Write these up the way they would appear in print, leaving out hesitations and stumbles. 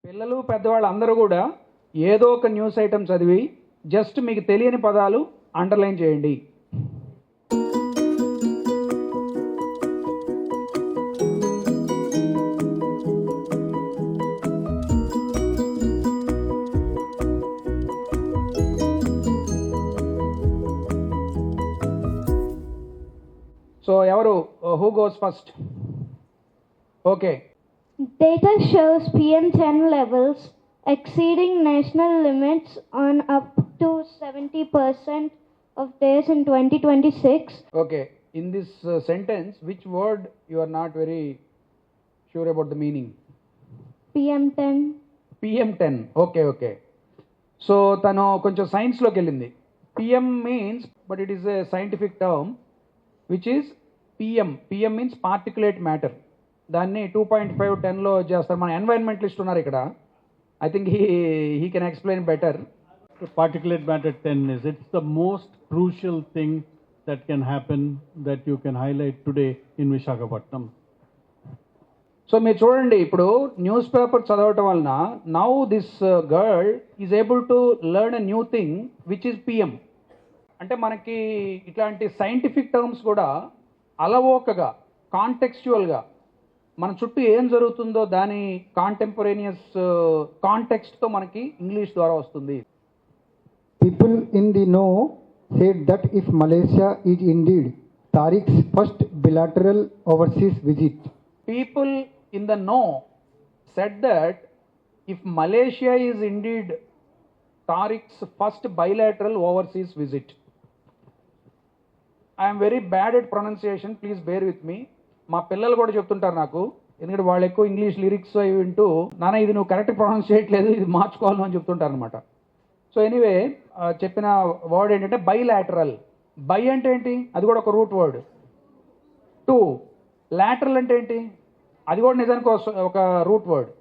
పిల్లలు పెద్దవాళ్ళు అందరూ కూడా ఏదో ఒక న్యూస్ ఐటమ్ చదివి జస్ట్ మీకు తెలియని పదాలు అండర్లైన్ చేయండి. సో ఎవరు who goes first? Okay. Data shows PM10 levels exceeding national limits on up to 70% of days in 2026. Okay. In this sentence, which word you are not very sure about the meaning? PM10. PM10. Okay, okay. So తను కొంచెం సైన్స్లోకి వెళ్ళింది. PM means, but it is a scientific term, which is PM. PM means particulate matter. దాన్ని 2.5 10లో చేస్తారు. మన environmentalist ఉన్నారు ఇక్కడ. I think he can explain better. Particulate matter 10 is it's the most crucial thing that can happen that you can highlight today in Visakhapatnam. So మీరు చూడండి, ఇప్పుడు news paper చదవటం వలన now this girl is able to learn a new thing which is PM. అంటే మనకి ఇట్లాంటి scientific terms కూడా అలవోకగా కాంటెక్స్చువల్గా మన చుట్టూ ఏం జరుగుతుందో దాని కాంటెంపరేనియస్ కాంటెక్స్ట్తో మనకి ఇంగ్లీష్ ద్వారా వస్తుంది. People in the know said that if Malaysia is indeed Tariq's first bilateral overseas visit. People in the know said that if Malaysia is indeed Tariq's first bilateral overseas visit. I am very bad at pronunciation, please bear with me. మా పిల్లలు కూడా చెప్తుంటారు నాకు, ఎందుకంటే వాళ్ళు ఎక్కువ English lyrics అవి వింటూ నాన్న ఇది నువ్వు కరెక్ట్ ప్రొనౌన్స్ చేయట్లేదు, ఇది మార్చుకోవాలని అని చెప్తుంటారు అనమాట. సో ఎనీవే చెప్పిన వర్డ్ ఏంటంటే బైలాటరల్. బై అంటే ఏంటి? అది కూడా ఒక రూట్ వర్డ్. టూ లాటరల్ అంటే ఏంటి? అది కూడా నిజానికి ఒక root word.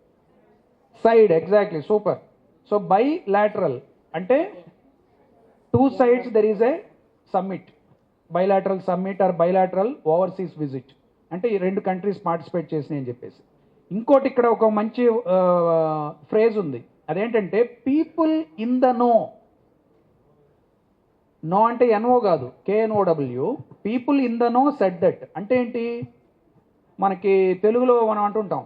Side, exactly, super. So bilateral అంటే two sides there is a summit. Bilateral summit or bilateral overseas visit అంటే ఈ రెండు కంట్రీస్ పార్టిసిపేట్ చేసినాయి అని చెప్పేసి. ఇంకోటి ఇక్కడ ఒక మంచి ఫ్రేజ్ ఉంది, అదేంటంటే people in the know. Know అంటే ఎన్ఓ కాదు, K N O W. People in the know said that అంటే ఏంటి? మనకి తెలుగులో మనం అంటుంటాం,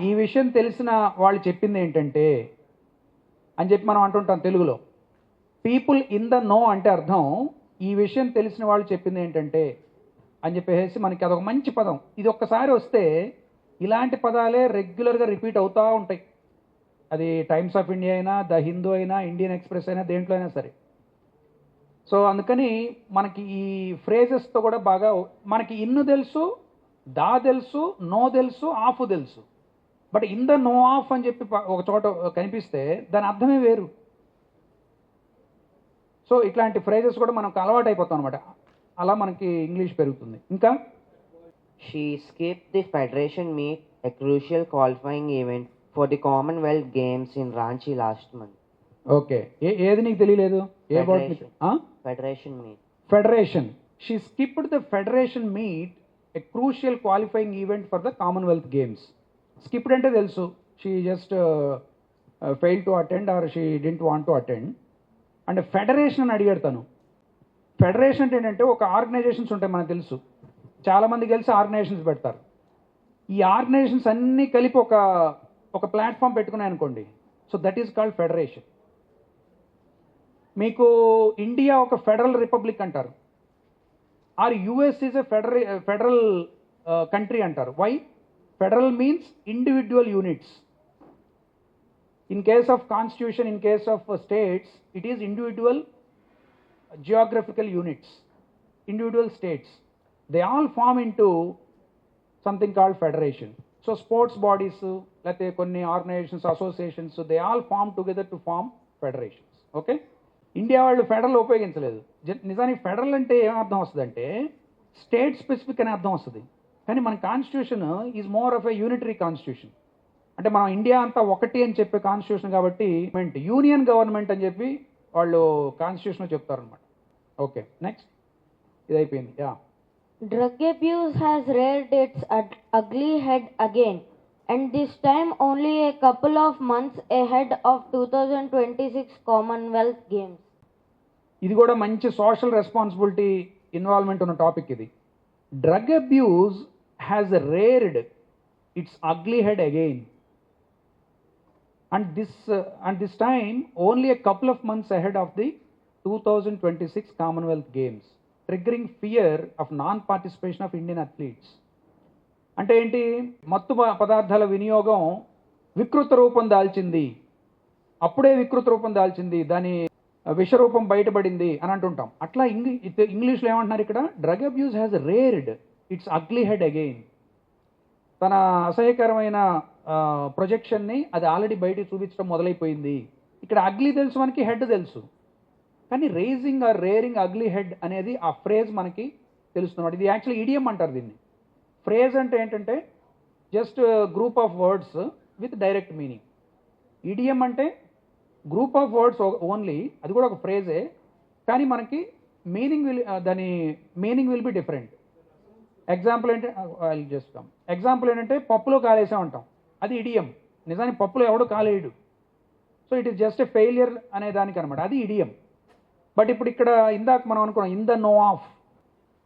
ఈ విషయం తెలిసిన వాళ్ళు చెప్పింది ఏంటంటే అని చెప్పి మనం అంటుంటాం తెలుగులో. పీపుల్ ఇన్ ద నో అంటే అర్థం ఈ విషయం తెలిసిన వాళ్ళు చెప్పింది ఏంటంటే అని చెప్పేసి మనకి అదొక మంచి పదం. ఇది ఒక్కసారి వస్తే ఇలాంటి పదాలే రెగ్యులర్గా రిపీట్ అవుతూ ఉంటాయి. అది టైమ్స్ ఆఫ్ ఇండియా అయినా, ద హిందూ అయినా, ఇండియన్ ఎక్స్ప్రెస్ అయినా, దేంట్లో అయినా సరే. సో అందుకని మనకి ఈ ఫ్రేజెస్తో కూడా బాగా మనకి ఇన్ను తెలుసు, దా తెలుసు, నో తెలుసు, ఆఫ్ తెలుసు. But in the know of అని చెప్పి ఒక చోట కనిపిస్తే దాని అర్థమే వేరు. సో ఇట్లాంటి ఫ్రేజెస్ కూడా మనకు అలవాటు అయిపోతాం అనమాట. అలా మనకి ఇంగ్లీష్ పెరుగుతుంది. ఇంకా She skipped the Federation meet, a crucial qualifying event for the Commonwealth Games in Ranchi last month. Okay. ఏది నీకు తెలియలేదు? ఏ board? Federation meet. Federation. She skipped the federation meet, a crucial qualifying event for the Commonwealth Games. Skipped అంటే తెలుసు, she just fail to attend or she didn't want to attend. And federation అని అడిగాడు తను. Federation అంటే ఏంటంటే ఒక organisations ఉంటాయి మనకు తెలుసు, చాలామంది కలిసి ఆర్గనైజేషన్స్ పెడతారు. ఈ ఆర్గనైజేషన్స్ అన్నీ కలిపి ఒక ప్లాట్ఫామ్ పెట్టుకున్నాయి అనుకోండి, so that is called federation. మీకు ఇండియా ఒక ఫెడరల్ రిపబ్లిక్ అంటారు, or US is a federal country అంటారు. Why? Federal means individual units. In case of constitution, in case of states, it is individual geographical units, individual states. They all form into something called federation. So sports bodies, like konni organizations, associations, so they all form together to form federations. Okay? India వాళ్ళు federal ఉపయోగించలేదు. నిజానికి federal అంటే ఏం అర్థం వస్తుందంటే state specific అనే అర్థం వస్తుంది. కానీ మన constitution is more of a unitary constitution. అంటే మనం ఇండియా అంతా ఒకటి అని చెప్పే కాన్స్టిట్యూషన్ కాబట్టి యూనియన్ గవర్నమెంట్ అని చెప్పి వాళ్ళు కాన్స్టిట్యూషన్లో చెప్తారనమాట. Okay, next. ఇది అయిపోయింది. Drug abuse has reared its ugly head again. and this time only a couple of months ahead of 2026 Commonwealth Games. ఇది కూడా మంచి సోషల్ రెస్పాన్సిబిలిటీ ఇన్వాల్వ్మెంట్ ఉన్న టాపిక్ ఇది. Drug abuse has reared its ugly head again and this time only a couple of months ahead of the 2026 Commonwealth Games, triggering fear of non-participation of Indian athletes. అంటే ఏంటి, మత్తు పదార్థాల వినియోగం వికృత రూపం దాల్చింది, అప్పుడే వికృత రూపం దాల్చింది, దాని విషరూపం బయటపడింది అని అంటుంటాం. అట్లా ఇంగ్లీష్లో ఏమంటున్నారు ఇక్కడ, drug abuse has reared its ugly head again. తన అసహ్యకరమైన ప్రొజెక్షన్ని అది ఆల్రెడీ బయటికి చూపించడం మొదలైపోయింది. ఇక్కడ అగ్లీ తెలుసు మనకి, హెడ్ తెలుసు, కానీ raising or rearing ugly head అనేది ఆ ఫ్రేజ్ మనకి తెలుస్తున్నమాట. ఇది యాక్చువల్లీ ఇడియం అంటారు దీన్ని. ఫ్రేజ్ అంటే ఏంటంటే just group of words with direct meaning. Idiom అంటే గ్రూప్ ఆఫ్ వర్డ్స్ ఓన్లీ, అది కూడా ఒక ఫ్రేజే, కానీ మనకి దాని meaning will be different. Example ఏంటంటే ఎగ్జాంపుల్ ఏంటంటే పప్పులో కాలేసామంటాం, అది ఇడియం. నిజానికి పప్పులో ఎవడు కాలేయడు, so it is just a failure అనే దానికి అనమాట, అది ఇడియం. బట్ ఇప్పుడు ఇక్కడ ఇందాక మనం అనుకున్నాం ఇన్ ద నో ఆఫ్,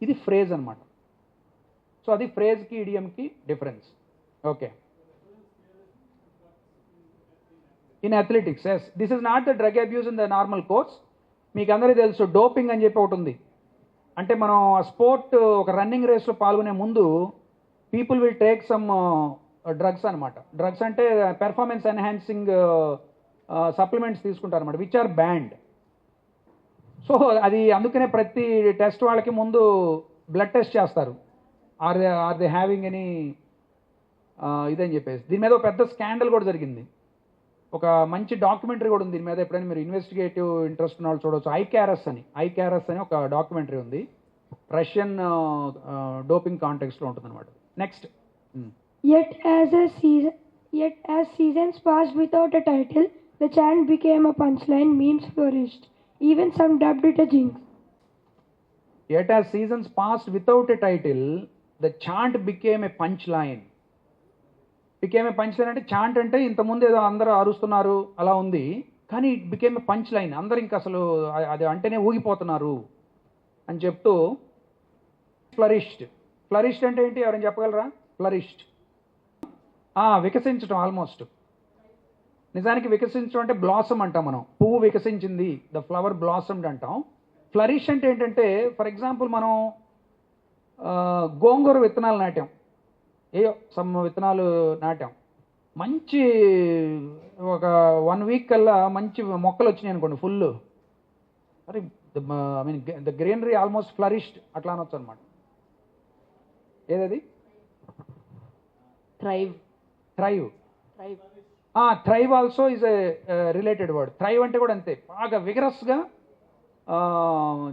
ఇది ఫ్రేజ్ అనమాట. సో అది ఫ్రేజ్కి ఇడియంకి difference. Okay, in athletics yes, this is not the drug abuse in the normal course. మీకు అందరికీ తెలుసు డోపింగ్ అని చెప్పి ఒకటి ఉంది. అంటే మనం స్పోర్ట్ ఒక రన్నింగ్ రేస్లో పాల్గొనే ముందు people will take some drugs అనమాట. డ్రగ్స్ అంటే పెర్ఫార్మెన్స్ ఎన్హాన్సింగ్ సప్లిమెంట్స్ తీసుకుంటారు అనమాట, విచ్ ఆర్ బ్యాండ్. సో అది అందుకనే ప్రతి టెస్ట్ వాళ్ళకి ముందు బ్లడ్ టెస్ట్ చేస్తారు, ఆర్ దే హ్యావింగ్ ఎనీ ఇదని చెప్పేసి. దీని మీద ఒక పెద్ద స్కాండల్ కూడా జరిగింది, ఒక మంచి డాక్యుమెంటరీ కూడా ఉంది దీని మీద. ఎప్పుడైనా మీరు ఇన్వెస్టిగేటివ్ ఇంట్రెస్ట్ ఉన్న వాళ్ళు చూడవచ్చు. ఐకారస్ అని ఒక డాక్యుమెంటరీ ఉంది, రష్యన్ డోపింగ్ కాంటెక్స్ట్లో ఉంటుంది అనమాట. Next, Yet as seasons passed without a title, the chant became a punchline, memes flourished. Even some dubbed it a jinx. Yet as seasons passed without a title, the chant became a punchline. Became a punchline అంటే chant అంటే ఇంతకుముందు ఏదో అందరూ అరుస్తున్నారు అలా ఉంది, కానీ it became a punch line. అందరు ఇంకా అసలు అది అంటేనే ఊగిపోతున్నారు అని చెప్తూ ఫ్లరిష్డ్. ఫ్లరిష్డ్ అంటే ఏంటి, ఎవరైనా చెప్పగలరా? ఫ్లరిష్డ్ వికసించడం, ఆల్మోస్ట్. నిజానికి వికసించడం అంటే బ్లాసమ్ అంటాం మనం, పువ్వు వికసించింది, ద ఫ్లవర్ బ్లాసమ్డ్ అంటాం. ఫ్లరిష్ అంటే ఏంటంటే, ఫర్ ఎగ్జాంపుల్ మనం గోంగూర విత్తనాలు నాటాం, సమ్ విత్తనాలు నాటాం, మంచి ఒక 1 వీక్ కల్లా మంచి మొక్కలు వచ్చినాయి అనుకోండి ఫుల్, అరే I mean the greenery almost flourished అట్లా అనొచ్చు అనమాట. ఏదది? Thrive. Thrive also is a related word. Thrive అంటే కూడా అంతే, బాగా విగరస్గా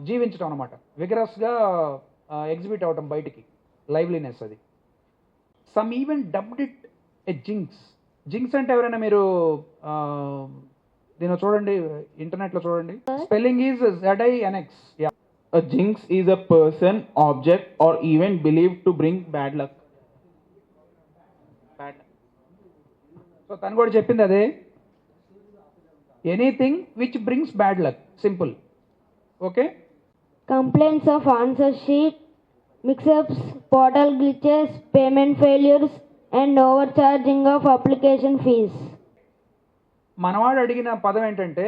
జీవించడం అనమాట, విగరస్గా ఎగ్జిబిట్ అవ్వటం బయటికి, లైవ్లీనెస్ అది. Some even dubbed it a jinx. Jinx అంటే ఎవరైనా మీరు దీనిలో చూడండి, ఇంటర్నెట్లో చూడండి, spelling is ZINX. A jinx is a person, object, or event believed to bring bad luck. So తను కూడా చెప్పింది అదే, anything which brings bad luck, simple. Okay, Complaints of answer sheet, mix-ups, portal glitches, payment failures, and overcharging of application fees. మనవాడు అడిగిన పదం ఏంటంటే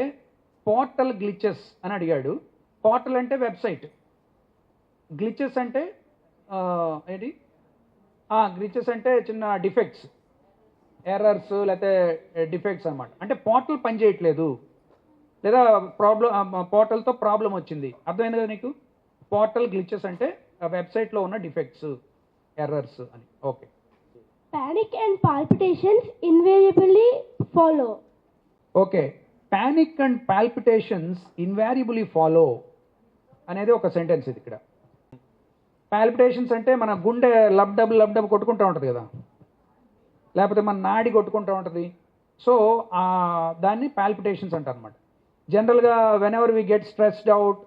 portal glitches అని అడిగాడు. పోర్టల్ అంటే వెబ్సైట్, గ్లిచెస్ అంటే ఏంటి, గ్లిచెస్ అంటే చిన్న డిఫెక్ట్స్, ఎర్రర్స్ లేకపోతే డిఫెక్ట్స్ అనమాట. అంటే పోర్టల్ పనిచేయట్లేదు లేదా పోర్టల్తో ప్రాబ్లం వచ్చింది, అర్థమైంది కదా నీకు? పోర్టల్ గ్లిచెస్ అంటే వెబ్సైట్లో ఉన్న డిఫెక్ట్స్, ఎర్రర్స్ అని. Okay, Panic and palpitations invariably follow. Okay, panic and palpitations invariably follow అనేది ఒక సెంటెన్స్ ఇది. ఇక్కడ పాల్పిటేషన్స్ అంటే మన గుండె లబ్డబ్ కొట్టుకుంటూ ఉంటుంది కదా, లేకపోతే మన నాడి కొట్టుకుంటూ ఉంటుంది. సో దాన్ని పాల్పిటేషన్స్ అంటారు అనమాట. జనరల్గా whenever we get stressed out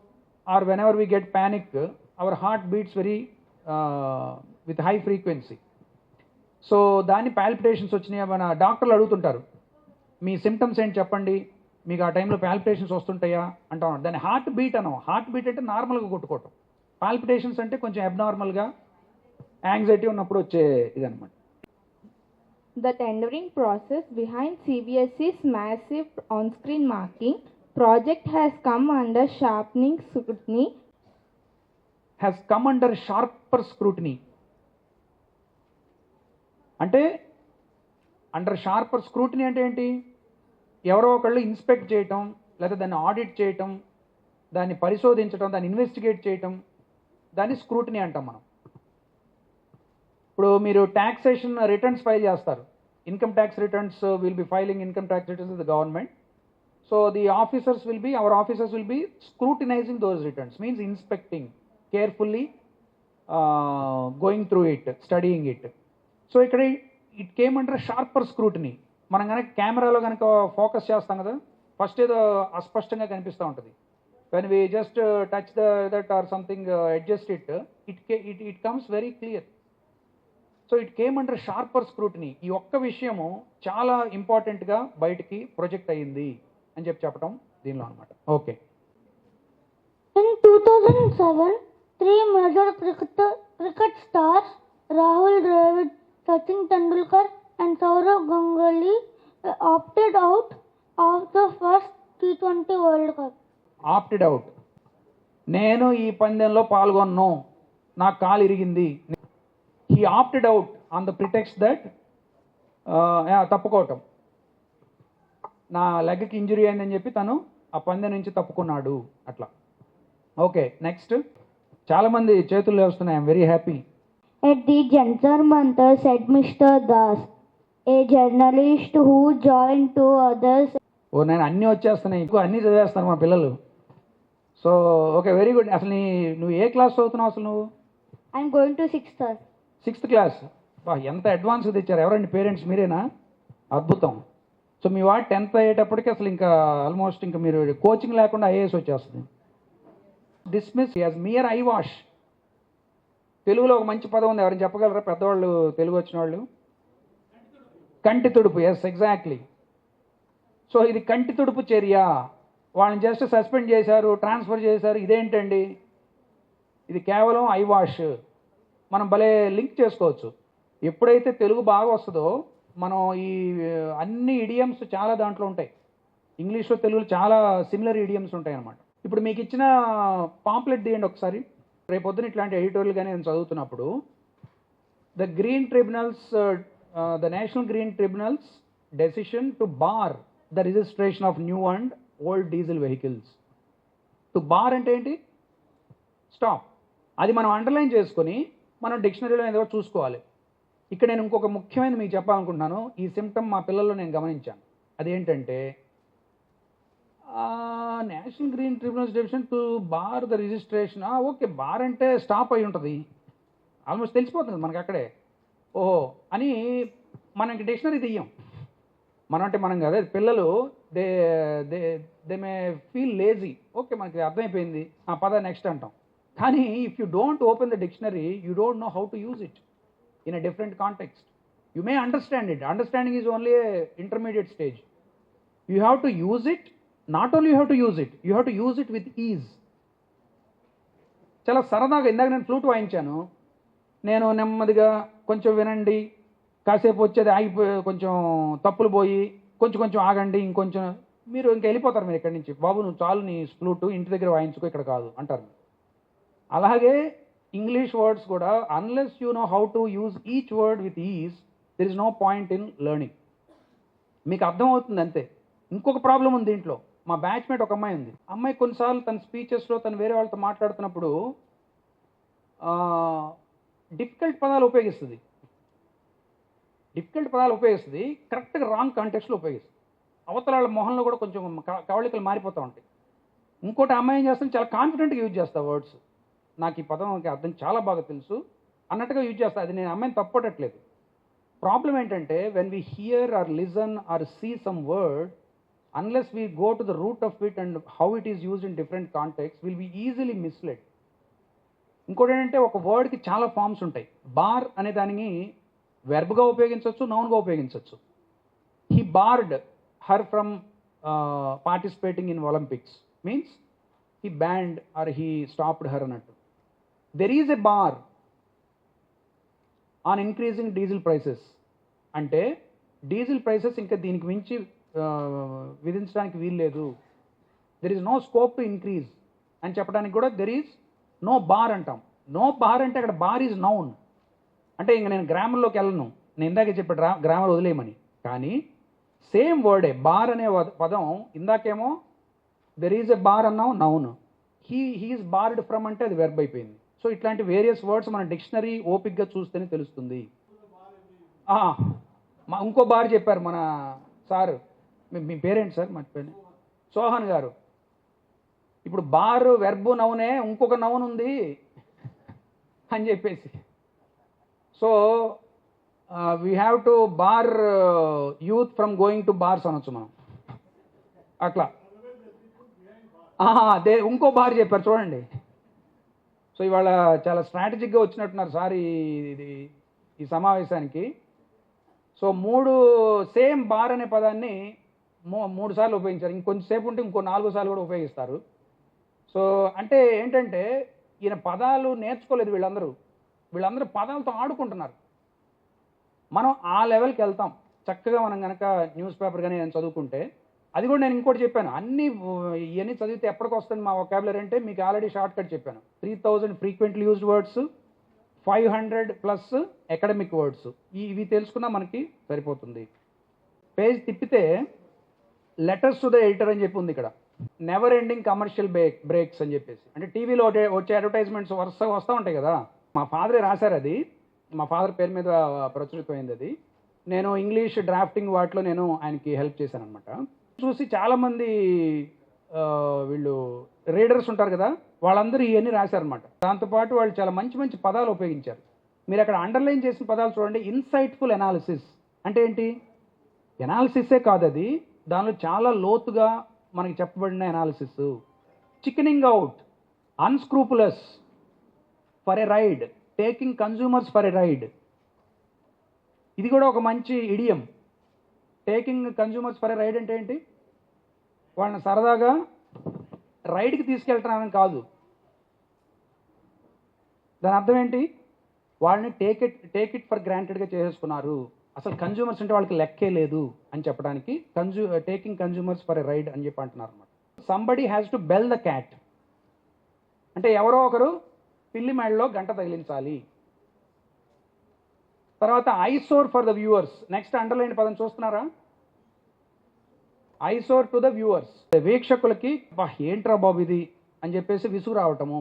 or whenever we get panic, our heart beats very with high frequency. So దాన్ని పాల్పిటేషన్స్ వచ్చినాయి. మన డాక్టర్లు అడుగుతుంటారు, మీ సిమ్టమ్స్ ఏంటి చెప్పండి, మీకు ఆ టైంలో పాల్పిటేషన్స్ వస్తుంటాయా అంటాం. దాన్ని హార్ట్ బీట్ అనం. హార్ట్ బీట్ అంటే నార్మల్గా కొట్టుకోవటం, పాల్పిటేషన్స్ అంటే కొంచెం అబ్నార్మల్గా యాంగ్జైటీ ఉన్నప్పుడు వచ్చే ఇదనమాట. The tendering process behind CBSE's massive on-screen marking project has come under sharpening scrutiny. Has come under sharper scrutiny అంటే అండర్ షార్పర్ స్క్రూటినీ అంటే ఏంటి? ఎవరో ఒకళ్ళు ఇన్స్పెక్ట్ చేయటం, లేదా దాన్ని ఆడిట్ చేయటం, దాన్ని పరిశోధించటం, దాన్ని ఇన్వెస్టిగేట్ చేయటం, దాన్ని స్క్రూటినీ అంటాం మనం. ఇప్పుడు మీరు ట్యాక్సేషన్ రిటర్న్స్ ఫైల్ చేస్తారు, income tax returns will be filing income tax returns the government. So the officers will be, our officers will be scrutinizing those returns, means inspecting carefully, going through it, studying it. So ఇక్కడ it came under sharper scrutiny. మనం కనుక కెమెరాలో కనుక focus చేస్తాం కదా, first ఏదో అస్పష్టంగా కనిపిస్తూ ఉంటుంది. When we just touch that or something adjust it comes very clear. So it came under sharper scrutiny. ఈ ఒక్క విషయము చాలా ఇంపార్టెంట్గా బయటికి ప్రొజెక్ట్ అయ్యింది అని చెప్పడం దీనిలో అనమాట. Okay. In 2007, three major cricket stars, Rahul Dravid, Sachin Tendulkar and Sourav Ganguly, opted out of the first T20 World Cup. Opted out. నేను ఈ పందెంలో పాల్గొన్ను, నాకు కాలు ఇరిగింది. He opted out on the pretext that తప్పుకోవటం, నా లెగ్కి ఇంజురీ అయిందని చెప్పి తను ఆ పందెం నుంచి తప్పుకున్నాడు అట్లా. Okay, next. చాలామంది చేతులు లేస్తున్నాయి. I'm very happy. At the Jantar Mantar, said Mr. Das, a journalist who joined two others. ఓ నేను అన్నీ వచ్చేస్తున్నాయి, ఇంకో అన్నీ చదివేస్తాను మా పిల్లలు. So okay, very good. అసలు నువ్వు ఏ క్లాస్ చదువుతున్నావు అసలు నువ్వు? I'm going to 6th, sir. 6th class. బా, ఎంత అడ్వాన్స్ తెచ్చారు. ఎవరండి పేరెంట్స్? మీరేనా? అద్భుతం. సో మీ వాడు 10th అయ్యేటప్పటికి అసలు ఇంకా ఆల్మోస్ట్ ఇంకా మీరు కోచింగ్ లేకుండా ఐఏఎస్ వచ్చేస్తుంది. Dismiss as mere eyewash. తెలుగులో ఒక మంచి పదం ఉంది, ఎవరైనా చెప్పగలరా పెద్దవాళ్ళు, తెలుగు వచ్చిన వాళ్ళు? కంటి తుడుపు. Yes, exactly. సో ఇది కంటి తుడుపు చర్య. వాళ్ళని జస్ట్ సస్పెండ్ చేశారు, ట్రాన్స్ఫర్ చేశారు, ఇదేంటండి? ఇది కేవలం ఐ వాష్. మనం భలే లింక్ చేసుకోవచ్చు. ఎప్పుడైతే తెలుగు బాగా వస్తుందో మనం ఈ అన్ని ఇడియమ్స్ చాలా దాంట్లో ఉంటాయి. ఇంగ్లీష్లో తెలుగులో చాలా సిమిలర్ ఇడియమ్స్ ఉంటాయి అన్నమాట. ఇప్పుడు మీకు ఇచ్చిన పాంప్లెట్ తీయండి ఒకసారి. రేపొద్దున ఇట్లాంటి ఎడిటోరియల్ కానీ నేను చదువుతున్నప్పుడు the green tribunals, the national green tribunals decision to bar the registration of new and old diesel vehicles. To bar అంటే ఏంటి? స్టాప్. అది మనం అండర్లైన్ చేసుకొని మనం డిక్షనరీలో ఏదో చూసుకోవాలి. ఇక్కడ నేను ఇంకొక ముఖ్యమైనది మీకు చెప్పాలనుకుంటున్నాను. ఈ సిమ్టమ్ మా పిల్లల్లో నేను గమనించాను. అదేంటంటే national green tribunals decision to bar the registration. Okay, bar అంటే స్టాప్ అయి ఉంటుంది, ఆల్మోస్ట్ తెలిసిపోతుంది మనకి అక్కడే. ఓహో అని మనకి డిక్షనరీ తీయం. మనం అంటే మనం కదా, పిల్లలు they they they may feel lazy. Okay, మనకి అర్థమైపోయింది, పద నెక్స్ట్ అంటాం. కానీ if you don't open the dictionary, you don't know how to use it in a different context. You may understand it. Understanding is only a intermediate stage. You have to use it. Not only you have to use it, you have to use it with ease. చాలా సరదాగా ఇందాక నేను flute వాయించాను. నేను నెమ్మదిగా కొంచెం వినండి, కాసేపు వచ్చేది ఆగిపోయి కొంచెం తప్పులు పోయి కొంచెం ఆగండి, ఇంకొంచెం, మీరు ఇంకా వెళ్ళిపోతారు మీరు ఇక్కడి నుంచి. బాబు నువ్వు చాలు నీ ఫ్లూట్ ఇంటి దగ్గర వాయించుకో, ఇక్కడ కాదు అంటారు. అలాగే ఇంగ్లీష్ వర్డ్స్ కూడా, unless you know how to use each word with ease, there is no point in learning. మీకు అర్థమవుతుంది అంతే. ఇంకొక ప్రాబ్లం ఉంది దీంట్లో. మా బ్యాచ్మేట్ ఒక అమ్మాయి ఉంది. అమ్మాయి కొన్నిసార్లు తన స్పీచెస్లో తను వేరే వాళ్ళతో మాట్లాడుతున్నప్పుడు డిఫికల్ట్ పదాలు ఉపయోగిస్తుంది. కరెక్ట్గా రాంగ్ కాంటెక్స్లో ఉపయోగిస్తుంది. అవతల వాళ్ళ మొహంలో కూడా కొంచెం కవళికలు మారిపోతూ ఉంటాయి. ఇంకోటి అమ్మాయి ఏం చేస్తుంది, చాలా కాన్ఫిడెంట్గా యూజ్ చేస్తా వర్డ్స్. నాకు ఈ పదంకి అర్థం చాలా బాగా తెలుసు అన్నట్టుగా యూజ్ చేస్తా. అది నేను అమ్మాయిని తప్పటట్లేదు. ప్రాబ్లం ఏంటంటే when we hear or listen or see some word, unless we go to the root of it and how it is used in different context, will be easily misled. ఇంకోటి ఏంటంటే ఒక వర్డ్కి చాలా ఫామ్స్ ఉంటాయి. Bar అనే దానికి వెర్బ్గా ఉపయోగించవచ్చు, నౌన్గా ఉపయోగించవచ్చు. He barred her from participating in Olympics means he banned or he stopped her అన్నట్టు. There is a bar on increasing diesel prices అంటే డీజిల్ ప్రైసెస్ ఇంకా దీనికి మించి విధించడానికి వీల్లేదు, there is no scope to increase అని చెప్పడానికి కూడా దెర్ ఈజ్ నో బార్ అంటాం. నో బార్ అంటే అక్కడ బార్ ఈజ్ నౌన్. అంటే ఇంక నేను గ్రామర్లోకి వెళ్ళను, నేను ఇందాకే చెప్పాడు గ్రామర్ వదిలేయమని. కానీ సేమ్ వర్డే బార్ అనే పదం ఇందాకేమో దెర్ ఈజ్ ఎ బార్ అన్నాం నౌన్, హీఈస్ బార్డ్ ఫ్రమ్ అంటే అది వెర్బ్ అయిపోయింది. సో ఇట్లాంటి వేరియస్ వర్డ్స్ మన డిక్షనరీ ఓపిక్గా చూస్తేనే తెలుస్తుంది. ఇంకో బార్ చెప్పారు మన సార్, మీ పేరేంటి సార్ మర్చిపోయాను, సోహన్ గారు. ఇప్పుడు బార్ వెర్బు నౌనే, ఇంకొక నౌన్ ఉంది అని చెప్పేసి. So we have to bar youth from going to bars అనొచ్చు మనం అట్లా. అదే ఇంకో బార్ చెప్పారు చూడండి. సో ఇవాళ చాలా స్ట్రాటజిక్గా వచ్చినట్టున్నారు సార్ ఈ సమావేశానికి. సో 3 సేమ్ బార్ అనే పదాన్ని 3 సార్లు ఉపయోగించారు. ఇంకొంచెంసేపు ఉంటే ఇంకో 4 సార్లు కూడా ఉపయోగిస్తారు. సో అంటే ఏంటంటే ఈయన పదాలు నేర్చుకోలేదు, వీళ్ళందరూ పదాలతో ఆడుకుంటున్నారు. మనం ఆ లెవెల్కి వెళ్తాం చక్కగా మనం కనుక న్యూస్ పేపర్ కానీ నేను చదువుకుంటే. అది కూడా నేను ఇంకోటి చెప్పాను, ఇవన్నీ చదివితే ఎప్పటికి వస్తుంది మా వొకాబులరీ అంటే మీకు ఆల్రెడీ షార్ట్ కట్ చెప్పాను. 3000 frequently used words, 500+ academic words, ఇవి తెలుసుకున్నా మనకి సరిపోతుంది. పేజ్ తిప్పితే లెటర్స్ టు ద ఎడిటర్ అని చెప్పి ఉంది ఇక్కడ. నెవర్ ఎండింగ్ కమర్షియల్ బ్రేక్స్ అని చెప్పేసి, అంటే టీవీలో వచ్చే అడ్వర్టైజ్మెంట్స్ వరుసగా వస్తూ ఉంటాయి కదా. మా ఫాదరే రాశారు అది, మా ఫాదర్ పేరు మీద ప్రచురితమైంది అది. నేను ఇంగ్లీష్ డ్రాఫ్టింగ్ వాటిలో నేను ఆయనకి హెల్ప్ చేశాను అనమాట. చూసి చాలామంది వీళ్ళు రీడర్స్ ఉంటారు కదా, వాళ్ళందరూ ఇవన్నీ రాశారనమాట. దాంతోపాటు వాళ్ళు చాలా మంచి మంచి పదాలు ఉపయోగించారు. మీరు అక్కడ అండర్లైన్ చేసిన పదాలు చూడండి. ఇన్సైట్ఫుల్ ఎనాలిసిస్ అంటే ఏంటి? ఎనాలిసిసే కాదు అది, దానిలో చాలా లోతుగా మనకి చెప్పబడిన analysis. Chickening out, unscrupulous for a ride, taking consumers for a ride. ఇది కూడా ఒక మంచి idiom. Taking consumers for a ride అంటే ఏంటి? వాళ్ళని సరదాగా రైడ్కి తీసుకెళ్తున్నానని కాదు. దాని అర్థం ఏంటి? వాళ్ళని టేక్ ఇట్ ఫర్ గ్రాంటెడ్గా చేసేసుకున్నారు. అసలు కన్జ్యూమర్స్ అంటే వాళ్ళకి లెక్కే లేదు అని చెప్పడానికి taking consumers for a ride అని చెప్పి అంటున్నారు అనమాట. Somebody has to bell the cat అంటే ఎవరో ఒకరు పిల్లి మెడలో గంట తగిలించాలి. తర్వాత eyesore for the viewers. Next underline పదం చూస్తున్నారా? Eyesore to the viewers. వీక్షకులకి ఏంట్రా బాబు ఇది అని చెప్పేసి విసుగు రావటము.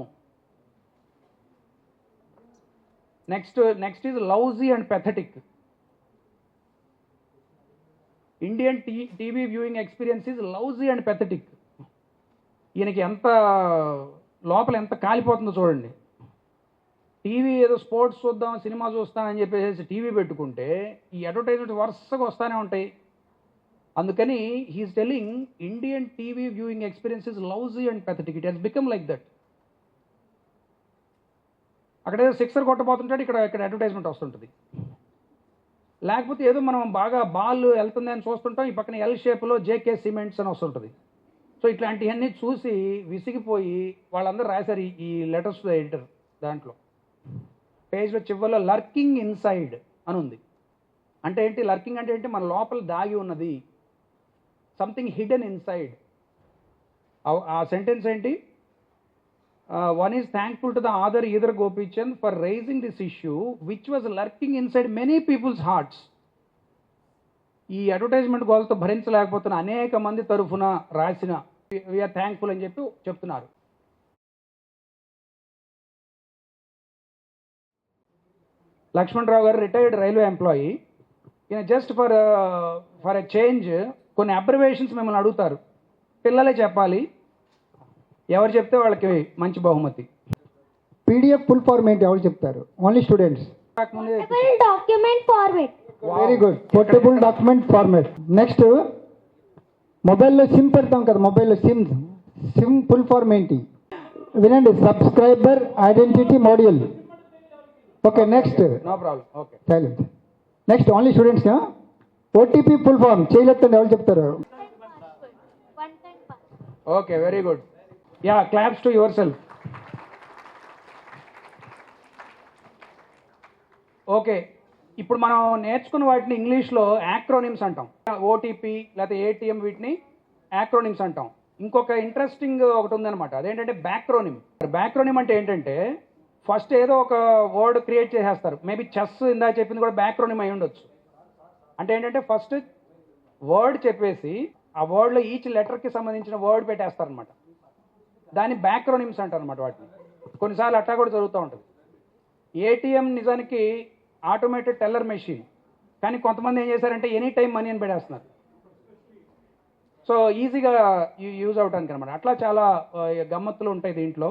Next is lousy and pathetic. Indian TV viewing experience is lousy and pathetic. ఈయనకి ఎంత లోపల ఎంత కాలిపోతుందో చూడండి. టీవీ ఏదో స్పోర్ట్స్ చూద్దాం, సినిమా చూస్తానని చెప్పేసి టీవీ పెట్టుకుంటే ఈ అడ్వర్టైజ్మెంట్ వరుసగా వస్తూనే ఉంటాయి. అందుకని he's telling Indian TV viewing experience is lousy and pathetic. It has become like that. అక్కడ ఏదో సిక్సర్ కొట్టబోతుంటాడు, ఇక్కడ అడ్వర్టైజ్మెంట్ వస్తుంటుంది. లేకపోతే ఏదో మనం బాగా బాల్ వెళ్తుంది అని చూస్తుంటాం, ఈ పక్కన ఎల్ షేప్లో జేకే సిమెంట్స్ అని వస్తుంటుంది. సో ఇట్లాంటివన్నీ చూసి విసిగిపోయి వాళ్ళందరూ రాశారు ఈ లెటర్స్ టు ద ఎడిటర్. దాంట్లో పేజ్లో చివరిలో లర్కింగ్ ఇన్సైడ్ అని ఉంది. అంటే ఏంటి? లర్కింగ్ అంటే ఏంటి? మన లోపల దాగి ఉన్నది, సంథింగ్ హిడెన్ ఇన్సైడ్. ఆ సెంటెన్స్ ఏంటి? One is thankful to the author either Gopichand for raising this issue which was lurking inside many people's hearts. ఈ అడ్వర్టైజ్మెంట్ గోల్తో భరించలేకపోతున్న అనేక మంది తరఫున రాసిన వీఆర్ థ్యాంక్ఫుల్ అని చెప్పి చెప్తున్నారు. లక్ష్మణరావు గారు రిటైర్డ్ రైల్వే ఎంప్లాయీ. ఈయన జస్ట్ ఫర్ ఎ చేంజ్ కొన్ని అబ్జర్వేషన్స్ మిమ్మల్ని అడుగుతారు. పిల్లలే చెప్పాలి, ఎవరు చెప్తే వాళ్ళకి మంచి బహుమతి. పీడిఎఫ్ ఫుల్ ఫార్మ్ ఏంటి ఎవరు చెప్తారు? Only students. Document format. Very good. Portable document format. Next మొబైల్లో సిమ్ పెడతాం కదా, మొబైల్లో సిమ్ ఫుల్ ఫార్మ్ ఏంటి వినండి? Subscriber identity module. Okay next. No problem. Okay silent. Next only students OTP full form చేయలేదండి ఎవరు చెప్తారు? One time pass. Okay, very good. Yeah, claps to yourself. Okay, ఇప్పుడు మనం నేర్చుకున్న వాటిని ఇంగ్లీష్లో యాక్రోనిమ్స్ అంటాం. ఓటీపీ లేకపోతే ఏటీఎం, వీటిని యాక్రోనిమ్స్ అంటాం. ఇంకొక ఇంట్రెస్టింగ్ ఒకటి ఉందన్నమాట, అదేంటంటే బ్యాక్రోనిమ్. బ్యాక్రోనిమ్ అంటే ఏంటంటే ఫస్ట్ ఏదో ఒక వర్డ్ క్రియేట్ చేసేస్తారు. మేబీ చెస్ ఇందా చెప్పింది కూడా బ్యాక్రోనిమ్ అయి ఉండొచ్చు. అంటే ఏంటంటే ఫస్ట్ వర్డ్ చెప్పేసి ఆ వర్డ్లో ఈచ్ లెటర్కి సంబంధించిన వర్డ్ పెట్టేస్తారనమాట. దాన్ని బ్యాక్రోనిమ్స్ అంటారు అనమాట వాటిని. కొన్నిసార్లు అట్లా కూడా జరుగుతూ ఉంటుంది. ఏటీఎం నిజానికి ఆటోమేటెడ్ టెల్లర్ మెషిన్, కానీ కొంతమంది ఏం చేశారంటే ఎనీ టైం మనీ అని పెట్టేస్తున్నారు. సో ఈజీగా యూజ్ అవడానికి అనమాట. అట్లా చాలా గమ్మత్తులు ఉంటాయి దీంట్లో.